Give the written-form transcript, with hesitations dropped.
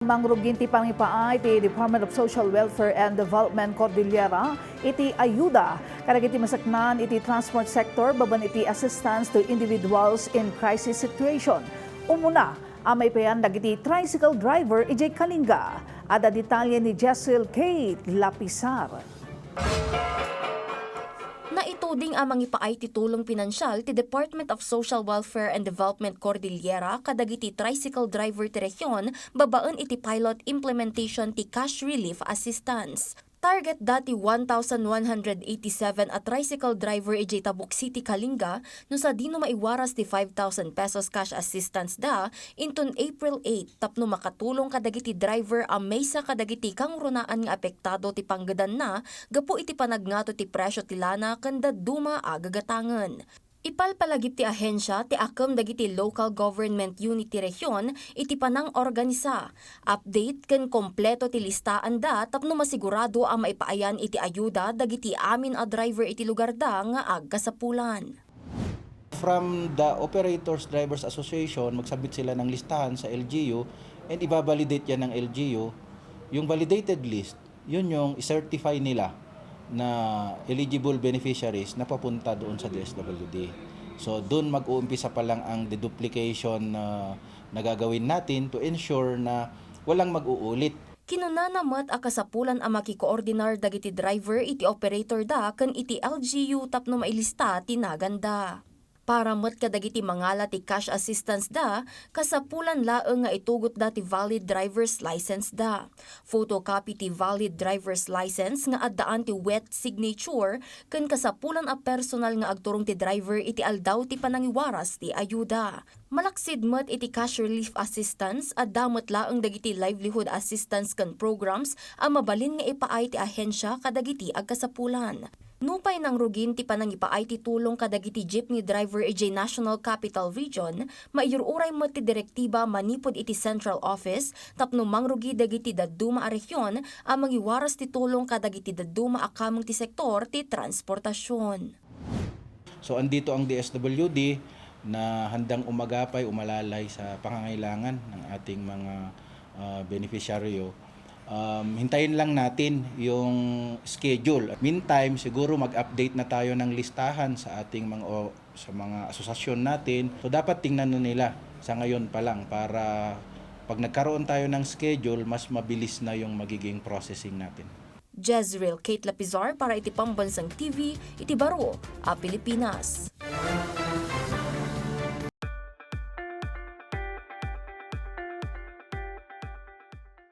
mangrugin ti pangipaay ti Department of Social Welfare and Development Cordillera iti ayuda kadagiti masaknan iti transport sector baban iti assistance to individuals in crisis situation. Umuna, amay payan dagiti tricycle driver ijay Kalinga. Ada detalye ni Jessel Kate Lapisar. Naituding amang ipaay ti tulong pinansyal ti Department of Social Welfare and Development Cordillera kadagiti tricycle driver ti rehiyon babaan iti pilot implementation ti cash relief assistance. Target dati 1,187 at tricycle driver ijay Tabuk City, Kalinga no sa dino maiwaras ti 5,000 pesos cash assistance da inton April 8 tapno makatulong kadagiti driver a maysa kadagiti kang runaan nga apektado ti panggadan na gapu iti panagnato ti presyo ti lana kanda duma agagatangan. Ipalpalagip ti ahensya ti akam dagiti local government unit ti rehiyon iti panang organisa. Update ken kompleto ti listaan da tapno masigurado ang maipaayan iti ayuda dagiti amin a driver iti lugar da nga agkasapulan. From the Operators Drivers Association, magsabit sila ng listahan sa LGU and ibabalidate yan ng LGU. Yung validated list, yun yung i-certify nila na eligible beneficiaries na papunta doon sa DSWD. So doon mag-uumpisa pa lang ang deduplication na gagawin natin to ensure na walang mag-uulit. Kinunanamat a kasapulan ang makikoordinar dagiti driver iti operator da ken iti LGU tapno mailista tinaganda. Para mat kadagiti mangala ti cash assistance da, kasapulan laeng nga itugot da ti valid driver's license da. Photocopy ti valid driver's license nga addaan ti wet signature ken kasapulan a personal nga agturong ti driver iti aldaw ti panangiwaras ti ayuda. Malaksid mat iti cash relief assistance at damot laeng dagiti livelihood assistance ken programs a mabalin nga ipaay ti ahensya kadagiti agkasapulan. Nupay nang rugin ti panangipaay ti tulong kadagiti jeepney driver ijay National Capital Region, maiururay mo ti direktiba manipod iti Central Office tapno mangrugi dagiti dadduma a rehiyon ang mangiwaras ti tulong kadagiti dadduma a kamong ti sektor ti transportasyon. So andito ang DSWD na handang umagapay, umalalay sa pangangailangan ng ating mga beneficiaryo. Hintayin lang natin yung schedule. Meantime, siguro mag-update na tayo ng listahan sa ating mga asosasyon natin. So dapat tingnan na nila sa ngayon pa lang para pag nagkaroon tayo ng schedule, mas mabilis na yung magiging processing natin. Jezreel Kate Lapizar para iti Pambansang TV, iti Baro, a Pilipinas.